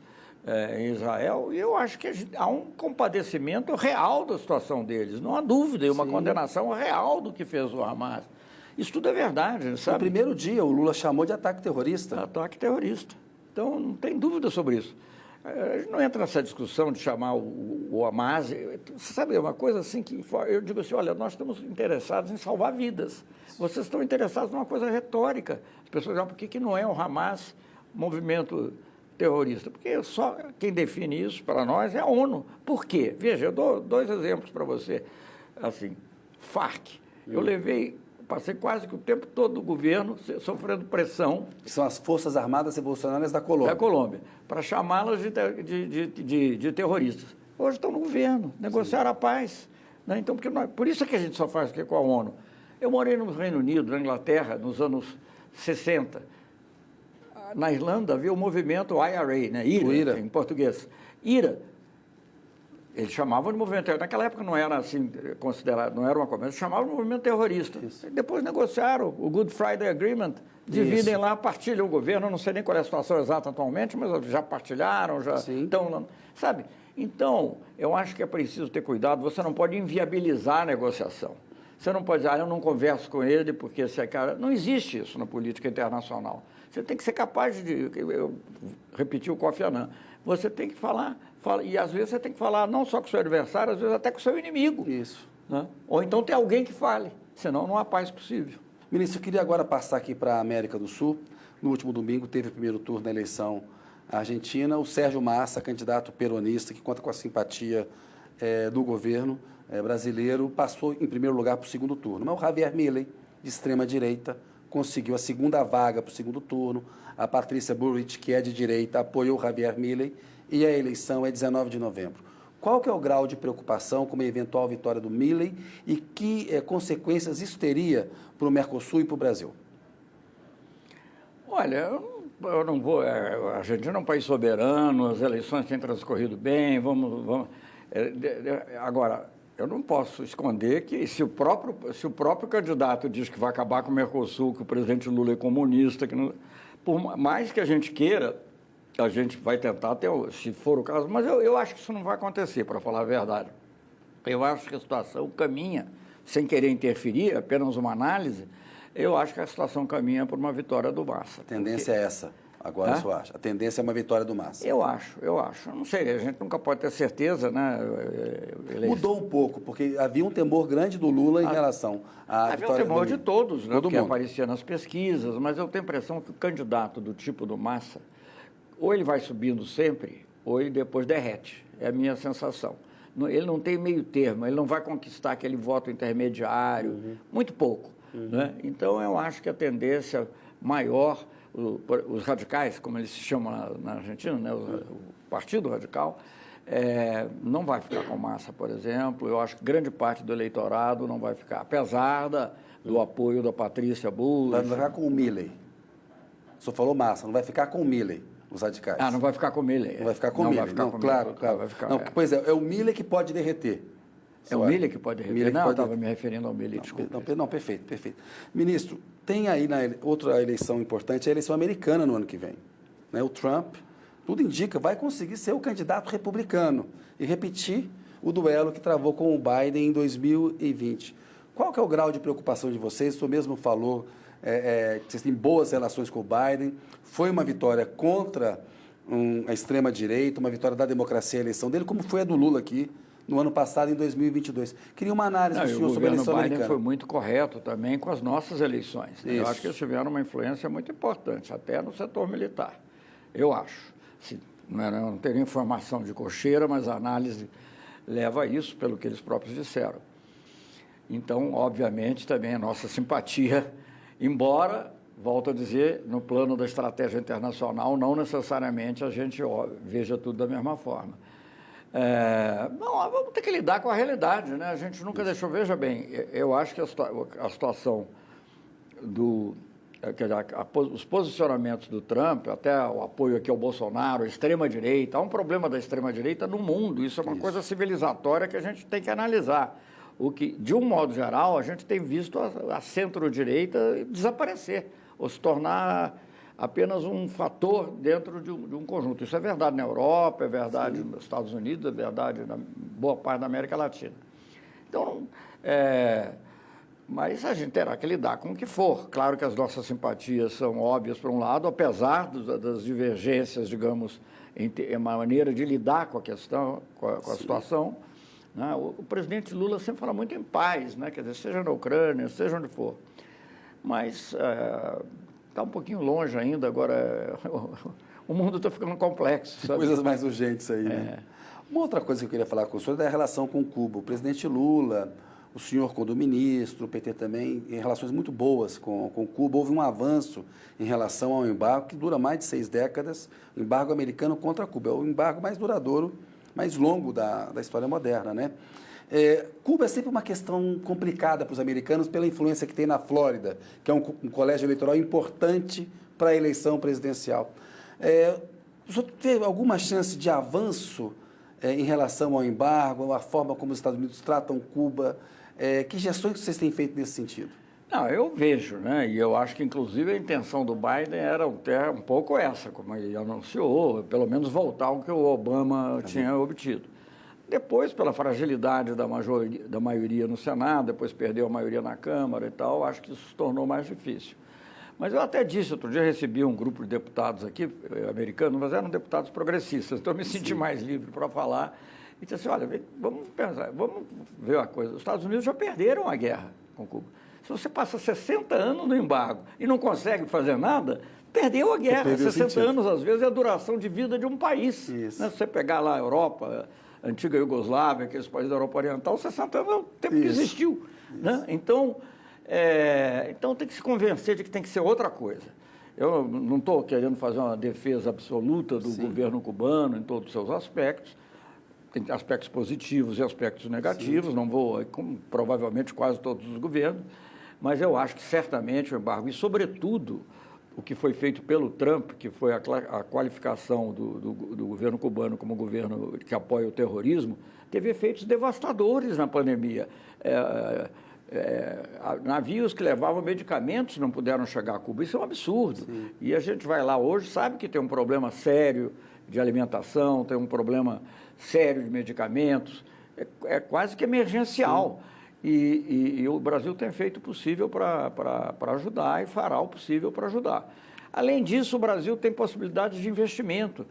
Speaker 2: em Israel, e eu acho que há um compadecimento real da situação deles, não há dúvida, e uma condenação real do que fez o Hamas. Isso tudo é verdade, sabe?
Speaker 1: No primeiro dia, o Lula chamou de ataque terrorista.
Speaker 2: Ataque terrorista. Então, não tem dúvida sobre isso. A gente não entra nessa discussão de chamar o Hamas. Você sabe, é uma coisa assim que eu digo assim, olha, nós estamos interessados em salvar vidas. Vocês estão interessados numa coisa retórica. As pessoas dizem, por que não é o Hamas movimento terrorista? Porque só quem define isso para nós é a ONU. Por quê? Veja, eu dou 2 exemplos para você. Assim, FARC. Eu passei quase que o tempo todo do governo sofrendo pressão.
Speaker 1: Que são as Forças Armadas Revolucionárias da Colômbia.
Speaker 2: Da Colômbia, para chamá-las de terroristas. Hoje estão no governo, negociaram a paz. Né? Então, por isso é que a gente só faz aqui com a ONU. Eu morei no Reino Unido, na Inglaterra, nos anos 60. Na Irlanda havia o movimento IRA, né? IRA, em português. IRA. Eles chamavam de movimento terrorista. Naquela época não era assim considerado, não era uma coisa, eles chamavam de movimento terrorista. Depois negociaram o Good Friday Agreement, dividem lá, partilham o governo, não sei nem qual é a situação exata atualmente, mas já partilharam, já estão lá, sabe? Então, eu acho que é preciso ter cuidado, você não pode inviabilizar a negociação. Você não pode dizer, eu não converso com ele porque esse é cara... Não existe isso na política internacional. Você tem que ser capaz de... Eu repeti o Kofi Annan. Você tem que falar, e às vezes você tem que falar não só com o seu adversário, às vezes até com o seu inimigo.
Speaker 1: Isso.
Speaker 2: Né? Ou então tem alguém que fale, senão não há paz possível.
Speaker 1: Ministro, eu queria agora passar aqui para a América do Sul. No último domingo teve o primeiro turno da eleição argentina. O Sérgio Massa, candidato peronista, que conta com a simpatia do governo brasileiro, passou em primeiro lugar para o segundo turno. Mas o Javier Milei, de extrema-direita, conseguiu a segunda vaga para o segundo turno. A Patrícia Bullrich, que é de direita, apoiou o Javier Milei e a eleição é 19 de novembro. Qual que é o grau de preocupação com uma eventual vitória do Milei e que consequências isso teria para o Mercosul e para o Brasil?
Speaker 2: Olha, eu não vou... A Argentina é um país soberano, as eleições têm transcorrido bem, agora, eu não posso esconder que se o próprio candidato diz que vai acabar com o Mercosul, que o presidente Lula é comunista, por mais que a gente queira, a gente vai tentar, se for o caso, mas eu acho que isso não vai acontecer, para falar a verdade. Eu acho que a situação caminha, sem querer interferir, apenas uma análise, eu acho que a situação caminha para uma vitória do Massa.
Speaker 1: A tendência é essa, agora o senhor acha? A tendência é uma vitória do Massa.
Speaker 2: Eu acho. Não sei, a gente nunca pode ter certeza, né?
Speaker 1: Mudou um pouco, porque havia um temor grande do Lula em relação à
Speaker 2: vitória. Havia um temor de todos, né? Que aparecia nas pesquisas, mas eu tenho a impressão que o candidato do tipo do Massa, ou ele vai subindo sempre, ou ele depois derrete. É a minha sensação. Ele não tem meio termo, ele não vai conquistar aquele voto intermediário, muito pouco. Né? Então, eu acho que a tendência maior, os radicais, como eles se chamam na Argentina, né? O Partido Radical, não vai ficar com Massa, por exemplo. Eu acho que grande parte do eleitorado não vai ficar, apesar do apoio da Patrícia Bullrich.
Speaker 1: Vai ficar com o Milei. O senhor falou Massa, não vai ficar com o Milei, os radicais.
Speaker 2: Não vai ficar com o Milei.
Speaker 1: Não vai ficar com o Milei. Claro.
Speaker 2: Vai ficar,
Speaker 1: pois é o Milei que pode derreter.
Speaker 2: É o Milei que pode derreter? Não, eu estava me referindo ao Milei, desculpa.
Speaker 1: Não, perfeito. Ministro, tem aí outra eleição importante, a eleição americana no ano que vem. Né? O Trump, tudo indica, vai conseguir ser o candidato republicano e repetir o duelo que travou com o Biden em 2020. Qual que é o grau de preocupação de vocês? O senhor mesmo falou que vocês têm boas relações com o Biden. Foi uma vitória contra a extrema-direita, uma vitória da democracia, a eleição dele, como foi a do Lula aqui no ano passado, em 2022. Queria uma análise do senhor sobre a eleição americana.
Speaker 2: O governo Biden foi muito correto também com as nossas eleições. Né? Eu acho que eles tiveram uma influência muito importante, até no setor militar. Eu acho. Não teria informação de cocheira, mas a análise leva a isso, pelo que eles próprios disseram. Então, obviamente, também a nossa simpatia, embora, volto a dizer, no plano da estratégia internacional, não necessariamente a gente veja tudo da mesma forma. Vamos ter que lidar com a realidade, né? A gente nunca deixou... Veja bem, eu acho que a situação os posicionamentos do Trump, até o apoio aqui ao Bolsonaro, a extrema-direita, há um problema da extrema-direita no mundo, isso é uma coisa civilizatória que a gente tem que analisar. O que, de um modo geral, a gente tem visto a centro-direita desaparecer, ou se tornar apenas um fator dentro de um conjunto. Isso é verdade na Europa, é verdade nos Estados Unidos, é verdade na boa parte da América Latina. Então, mas a gente terá que lidar com o que for. Claro que as nossas simpatias são óbvias, por um lado, apesar das divergências, digamos, em maneira de lidar com a questão, com a situação. Né? O presidente Lula sempre fala muito em paz, né? Quer dizer, seja na Ucrânia, seja onde for. Mas está um pouquinho longe ainda, agora o mundo está ficando complexo.
Speaker 1: Sabe? Coisas mais urgentes aí, né? Uma outra coisa que eu queria falar com o senhor é da relação com Cuba. O presidente Lula, o senhor, quando ministro, o PT também, em relações muito boas com Cuba. Houve um avanço em relação ao embargo que dura mais de 6 décadas, o embargo americano contra Cuba. É o embargo mais duradouro, mais longo da história moderna, né? Cuba é sempre uma questão complicada para os americanos pela influência que tem na Flórida, que é um colégio eleitoral importante para a eleição presidencial. O senhor teve alguma chance de avanço em relação ao embargo, a forma como os Estados Unidos tratam Cuba? Que gestões vocês têm feito nesse sentido?
Speaker 2: Não, eu vejo, né? E eu acho que, inclusive, a intenção do Biden era um pouco essa, como ele anunciou, pelo menos voltar ao que o Obama tinha obtido. Depois, pela fragilidade da maioria no Senado, depois perdeu a maioria na Câmara e tal, acho que isso se tornou mais difícil. Mas eu até disse, outro dia recebi um grupo de deputados aqui, americanos, mas eram deputados progressistas, então eu me senti mais livre para falar. E disse assim, olha, vamos pensar, vamos ver uma coisa, os Estados Unidos já perderam a guerra com Cuba. Se você passa 60 anos no embargo e não consegue fazer nada, perdeu a guerra. 60 anos, às vezes, é a duração de vida de um país. Né? Se você pegar lá a Europa, a antiga Iugoslávia, aqueles países da Europa Oriental, 60 anos é o tempo que existiu. Né? Então tem que se convencer de que tem que ser outra coisa. Eu não estou querendo fazer uma defesa absoluta do governo cubano em todos os seus aspectos. Tem aspectos positivos e aspectos negativos, não vou, como provavelmente quase todos os governos, mas eu acho que certamente o embargo, e sobretudo o que foi feito pelo Trump, que foi a qualificação do governo cubano como governo que apoia o terrorismo, teve efeitos devastadores na pandemia. Navios que levavam medicamentos não puderam chegar a Cuba, isso é um absurdo. Sim. E a gente vai lá hoje, sabe que tem um problema sério de alimentação, tem um problema sério de medicamentos, é quase que emergencial. E o Brasil tem feito o possível para ajudar e fará o possível para ajudar. Além disso, o Brasil tem possibilidades de investimento.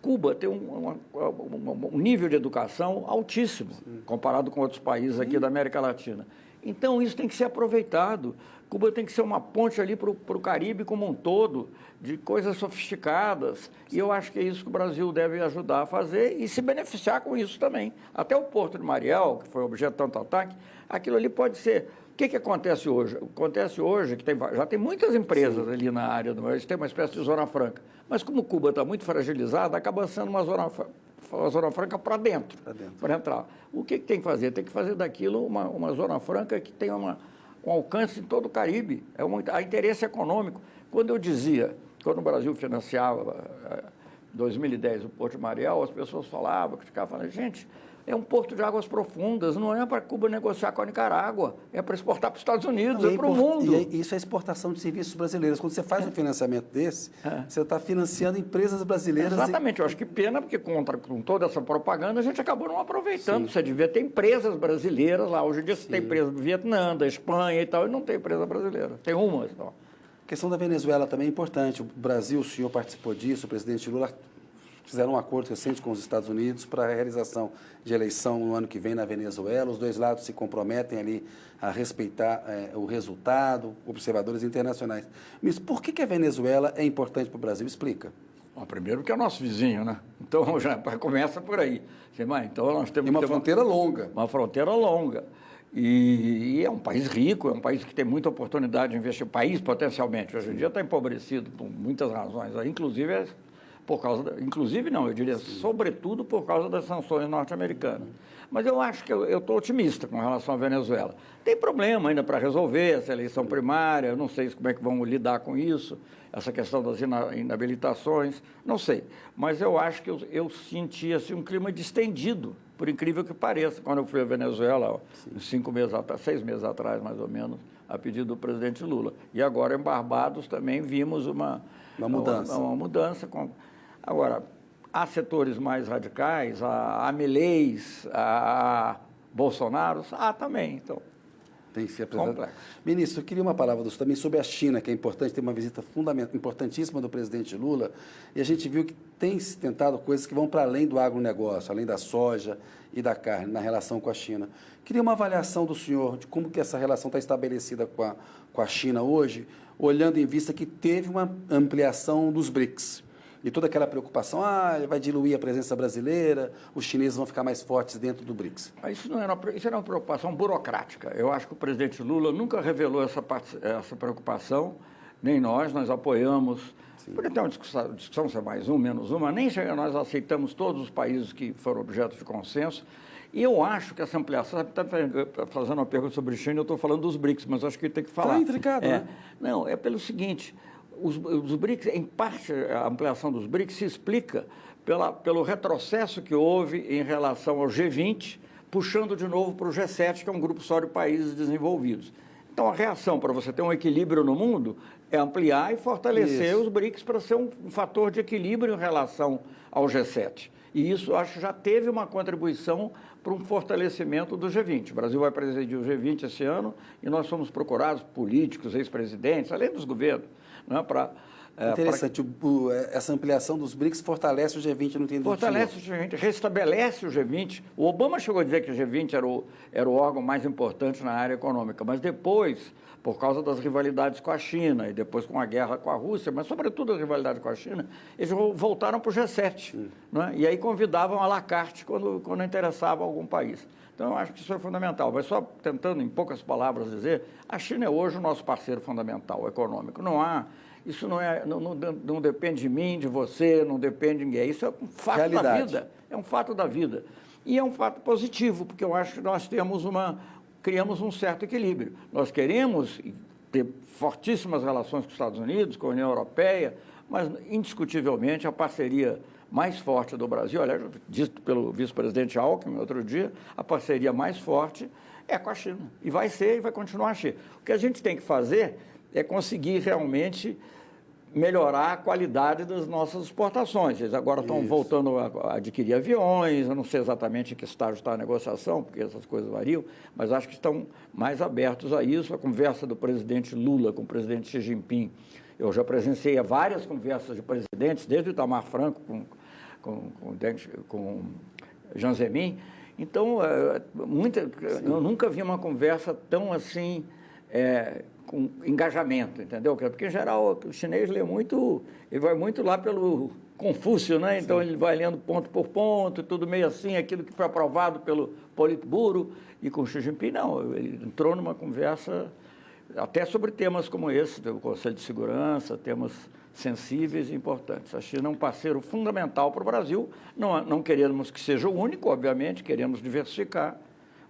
Speaker 2: Cuba tem um nível de educação altíssimo, comparado com outros países aqui da América Latina. Então, isso tem que ser aproveitado. Cuba tem que ser uma ponte ali para o Caribe como um todo, de coisas sofisticadas. E eu acho que é isso que o Brasil deve ajudar a fazer e se beneficiar com isso também. Até o Porto de Mariel, que foi objeto de tanto ataque, aquilo ali pode ser... O que acontece hoje? Acontece hoje que já tem muitas empresas ali na área, eles têm uma espécie de zona franca. Mas como Cuba está muito fragilizada, acaba sendo uma zona franca para dentro, para entrar. O que tem que fazer? Tem que fazer daquilo uma zona franca que tenha um alcance em todo o Caribe. Há interesse econômico. Quando o Brasil financiava, em 2010, o Porto de Mariel, as pessoas criticavam, gente, é um porto de águas profundas, não é para Cuba negociar com a Nicarágua, é para exportar para os Estados Unidos, é para o mundo.
Speaker 1: E isso é exportação de serviços brasileiros. Quando você faz um financiamento desse, você está financiando empresas brasileiras.
Speaker 2: Exatamente, eu acho que pena, porque com toda essa propaganda a gente acabou não aproveitando. Você devia ter empresas brasileiras lá. Hoje em dia você tem empresa do Vietnã, da Espanha e tal, e não tem empresa brasileira. Tem uma só.
Speaker 1: A questão da Venezuela também é importante. O Brasil, o senhor participou disso, o presidente Lula fizeram um acordo recente com os Estados Unidos para a realização de eleição no ano que vem na Venezuela. Os dois lados se comprometem ali a respeitar o resultado, observadores internacionais. Mas por que a Venezuela é importante para o Brasil? Explica.
Speaker 2: Bom, primeiro que é nosso vizinho, né? Então já começa por aí. Então nós temos
Speaker 1: uma fronteira longa.
Speaker 2: Uma fronteira longa. E é um país rico, é um país que tem muita oportunidade de investir. O país, potencialmente, hoje em dia está empobrecido por muitas razões, inclusive eu diria, sobretudo por causa das sanções norte-americanas. Mas eu acho que eu estou otimista com relação à Venezuela. Tem problema ainda para resolver essa eleição primária, eu não sei como é que vão lidar com isso, essa questão das inabilitações, não sei. Mas eu acho que eu senti assim, um clima distendido, por incrível que pareça, quando eu fui à Venezuela, 6 meses atrás, mais ou menos, a pedido do presidente Lula. E agora em Barbados também vimos uma mudança. Agora, há setores mais radicais, há Milei, há Bolsonaro, também. Então,
Speaker 1: tem que ser apresentado. Ministro, eu queria uma palavra do senhor também sobre a China, que é importante, tem uma visita importantíssima do presidente Lula, e a gente viu que tem se tentado coisas que vão para além do agronegócio, além da soja e da carne, na relação com a China. Queria uma avaliação do senhor de como que essa relação está estabelecida com a China hoje, olhando em vista que teve uma ampliação dos BRICS. E toda aquela preocupação, vai diluir a presença brasileira, os chineses vão ficar mais fortes dentro do BRICS.
Speaker 2: Isso era uma preocupação burocrática. Eu acho que o presidente Lula nunca revelou essa preocupação, nem nós apoiamos. Podia ter uma discussão se é mais um, menos uma, nem nós aceitamos todos os países que foram objeto de consenso. E eu acho que essa ampliação, você está fazendo uma pergunta sobre China, eu estou falando dos BRICS, mas acho que tem que falar.
Speaker 1: Está intricado, né?
Speaker 2: Não, é pelo seguinte, os BRICS, em parte, a ampliação dos BRICS se explica pelo retrocesso que houve em relação ao G20, puxando de novo para o G7, que é um grupo só de países desenvolvidos. Então, a reação para você ter um equilíbrio no mundo é ampliar e fortalecer os BRICS para ser um fator de equilíbrio em relação ao G7. E isso, acho que já teve uma contribuição para um fortalecimento do G20. O Brasil vai presidir o G20 esse ano e nós somos procurados, políticos, ex-presidentes, além dos governos, né, para...
Speaker 1: Interessante, essa ampliação dos BRICS fortalece o G20, não tem dúvida.
Speaker 2: Fortalece o G20, restabelece o G20. O Obama chegou a dizer que o G20 era o órgão mais importante na área econômica, mas depois, por causa das rivalidades com a China e depois com a guerra com a Rússia, mas sobretudo a rivalidade com a China, eles voltaram para o G7. Né? E aí convidavam à la carte quando interessava algum país. Então, eu acho que isso é fundamental. Mas só tentando, em poucas palavras, dizer, a China é hoje o nosso parceiro fundamental econômico. Isso não depende de mim, de você, não depende de ninguém. Isso é um fato da vida. É um fato da vida. E é um fato positivo, porque eu acho que nós criamos um certo equilíbrio. Nós queremos ter fortíssimas relações com os Estados Unidos, com a União Europeia, mas, indiscutivelmente, a parceria mais forte do Brasil, aliás, dito pelo vice-presidente Alckmin outro dia, a parceria mais forte é com a China. E vai ser e vai continuar a ser. O que a gente tem que fazer é conseguir realmente melhorar a qualidade das nossas exportações. Eles agora estão voltando a adquirir aviões, eu não sei exatamente em que estágio está a negociação, porque essas coisas variam, mas acho que estão mais abertos a isso. A conversa do presidente Lula com o presidente Xi Jinping, eu já presenciei várias conversas de presidentes, desde o Itamar Franco com Jiang Zemin. Então, eu nunca vi uma conversa tão assim... com engajamento, entendeu? Porque, em geral, o chinês lê muito, ele vai muito lá pelo Confúcio, né? Então, ele vai lendo ponto por ponto, tudo meio assim, aquilo que foi aprovado pelo Politburo, e com o Xi Jinping, não, ele entrou numa conversa até sobre temas como esse, do Conselho de Segurança, temas sensíveis e importantes. A China é um parceiro fundamental para o Brasil, não queremos que seja o único, obviamente, queremos diversificar,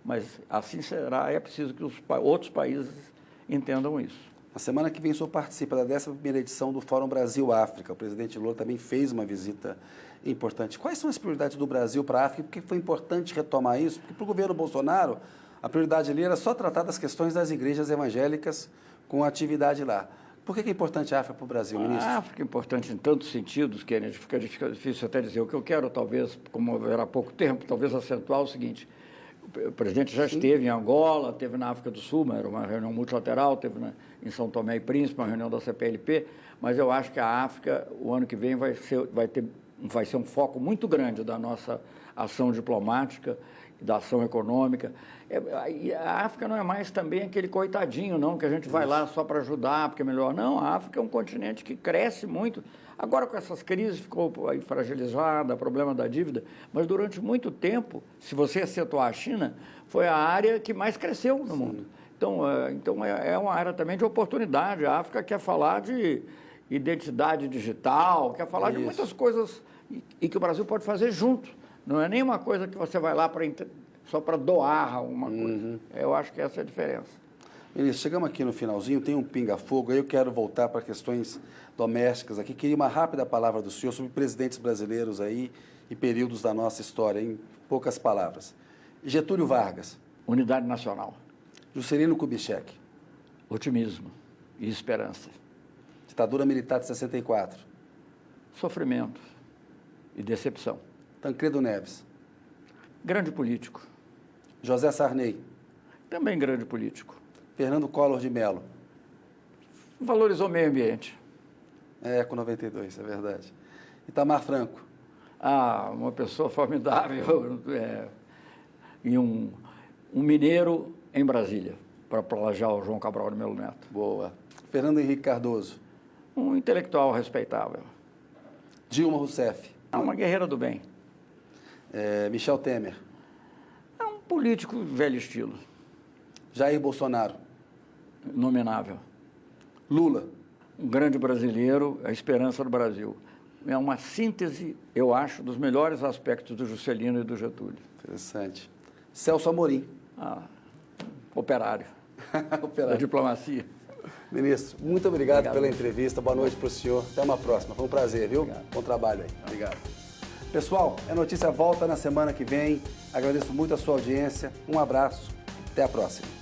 Speaker 2: mas assim será, é preciso que os outros países entendam isso.
Speaker 1: Na semana que vem, o senhor participa da 11ª edição do Fórum Brasil-África. O presidente Lula também fez uma visita importante. Quais são as prioridades do Brasil para a África? Por que foi importante retomar isso? Porque para o governo Bolsonaro, a prioridade ali era só tratar das questões das igrejas evangélicas com atividade lá. Por que é importante a África para o Brasil, ministro?
Speaker 2: A África é importante em tantos sentidos, que fica difícil até dizer. O que eu quero, talvez, como era pouco tempo, talvez acentuar o seguinte... O presidente já esteve em Angola, esteve na África do Sul, era uma reunião multilateral, esteve em São Tomé e Príncipe, uma reunião da CPLP, mas eu acho que a África, o ano que vem, vai ser um foco muito grande da nossa ação diplomática, da ação econômica. A África não é mais também aquele coitadinho, não, que a gente vai lá só para ajudar, porque é melhor. Não, a África é um continente que cresce muito. Agora, com essas crises, ficou aí fragilizada, problema da dívida, mas durante muito tempo, se você acentuar a China, foi a área que mais cresceu no mundo. Então, é uma área também de oportunidade. A África quer falar de identidade digital, quer falar de muitas coisas e que o Brasil pode fazer junto. Não é nenhuma coisa que você vai lá só para doar alguma coisa. Eu acho que essa é a diferença.
Speaker 1: Ministro, chegamos aqui no finalzinho, tem um pinga-fogo, aí eu quero voltar para questões domésticas aqui. Queria uma rápida palavra do senhor sobre presidentes brasileiros aí e períodos da nossa história, em poucas palavras. Getúlio Vargas.
Speaker 2: Unidade nacional.
Speaker 1: Juscelino Kubitschek.
Speaker 2: Otimismo e esperança.
Speaker 1: Ditadura militar de 64.
Speaker 2: Sofrimento e decepção.
Speaker 1: Tancredo Neves.
Speaker 2: Grande político.
Speaker 1: José Sarney.
Speaker 2: Também grande político.
Speaker 1: Fernando Collor de Mello.
Speaker 2: Valorizou o meio ambiente.
Speaker 1: Com 92, é verdade. Itamar Franco.
Speaker 2: Uma pessoa formidável e um mineiro em Brasília, para plagiar o João Cabral de Melo Neto.
Speaker 1: Boa. Fernando Henrique Cardoso.
Speaker 2: Um intelectual respeitável.
Speaker 1: Dilma Rousseff.
Speaker 2: É uma guerreira do bem.
Speaker 1: Michel Temer.
Speaker 2: É um político velho estilo,
Speaker 1: Jair Bolsonaro.
Speaker 2: nominável.
Speaker 1: Lula.
Speaker 2: Um grande brasileiro, a esperança do Brasil. É uma síntese, eu acho, dos melhores aspectos do Juscelino e do Getúlio.
Speaker 1: Interessante. Celso Amorim.
Speaker 2: Operário da
Speaker 1: Operário.
Speaker 2: diplomacia.
Speaker 1: Ministro, muito obrigado pela entrevista. Boa noite para o senhor. Até uma próxima. Foi um prazer, viu?
Speaker 2: Obrigado.
Speaker 1: Bom trabalho aí. Obrigado. Pessoal, a notícia volta na semana que vem. Agradeço muito a sua audiência. Um abraço. Até a próxima.